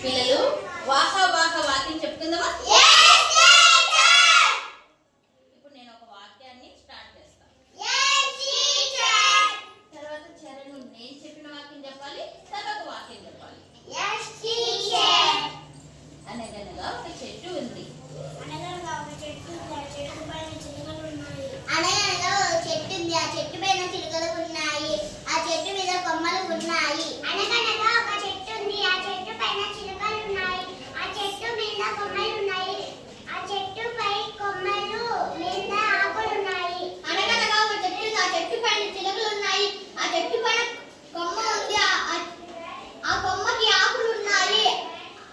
పిల్లలు వాహా వాహా వాక్యం చెప్పుకుందామా? ఇప్పుడు నేను ఒక వాక్యాన్ని స్టార్ట్ చేస్తాను. తర్వాత చరణ్ నేను చెప్పిన వాక్యం చెప్పాలి, తర్వాత వాక్యం చెప్పాలి. అనగనగా ఒక చెట్టు ఉంది. అనగనగా ఒక చెట్టు ఉంది, ఆ చెట్టు పైన చిలుకలు ఉన్నాయి. అనగనగా ఒక చెట్టు ఉంది, ఆ చెట్టు పైన చిలుకలు ఉన్నాయి. ఆ చెట్టు మీద కొమ్మలు ఉన్నాయి. అనగనగా ఒక చెట్టు ఉంది, ఆ చెట్టు పైన చిలుకలు ఉన్నాయి. ఆ చెట్టు మీద కొమ్మలు ఉన్నాయి. ఆ చెట్టు పై కొమ్మలు మీద ఆకులు ఉన్నాయి. అనగనగా ఒక చెట్టు ఉంది, ఆ చెట్టు పైన చిలుకలు ఉన్నాయి. ఆ చెట్టు పైన కొమ్మ ఉంది, ఆ కొమ్మకి ఆకులు ఉన్నాయి.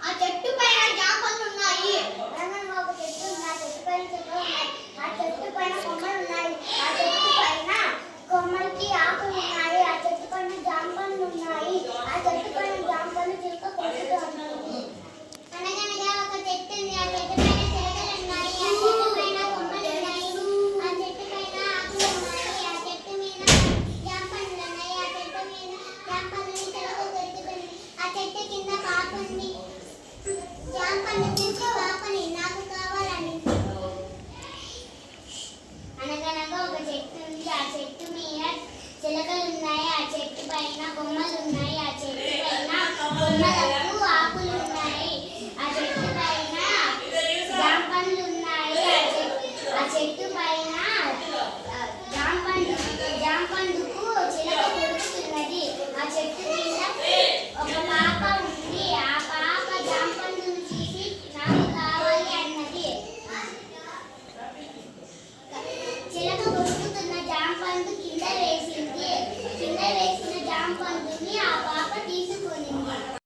ఆ చెట్టు పైన జామపళ్ళు ఉన్నాయి. అనగనగా ఒక చెట్టు ఉంది, ఆ చెట్టు పైన చిలుకలు ఉన్నాయి. ఆ చెట్టు పైన కొమ్మలు ఉన్నాయి. ఆ చెట్టు పైన కొమ్మలకి ఆకులు ఉన్నాయి. ఆ చెట్టు పైన జామపళ్ళు ఉన్నాయి. ఆ చెట్టు పైన జామపళ్ళు చిలుక కొట్టుతూ ఉన్నాయి. అనగనగా ఒక చెట్టు ఉంది, ఆ చెట్టు పైన చిలుకలు ఉన్నాయి. ఆ చెట్టు పైన కొమ్మలు ఉన్నాయి. ఆ చెట్టు పైన ఆకులు ఉన్నాయి. ఆ చెట్టు మీద జామపళ్ళు ఉన్నాయి. ఆ చెట్టు మీద జామపళ్ళని చిలుక కొట్టుకుంది. ఆ చెట్టు కింద పాకుంది. జామపళ్ళు తెచ్చి పాపని నాకు కావాలని. అనగనగా ఒక చెట్టు ఉంది, ఆ చెట్టు మీద చిలకలు ఉన్నాయి. ఆ చెట్టు పైన కొమ్మలు ఉన్నాయి. ఆ చెట్టు పైన కొమ్మలకు ఆకులు ఉన్నాయి. ఆ చెట్టు పైన జాంపండ్లు ఉన్నాయి. ఆ చెట్టు పైన జాంపండుకు చిలక కొడుతున్నది. ఆ చెట్టు మీద ఒక పాప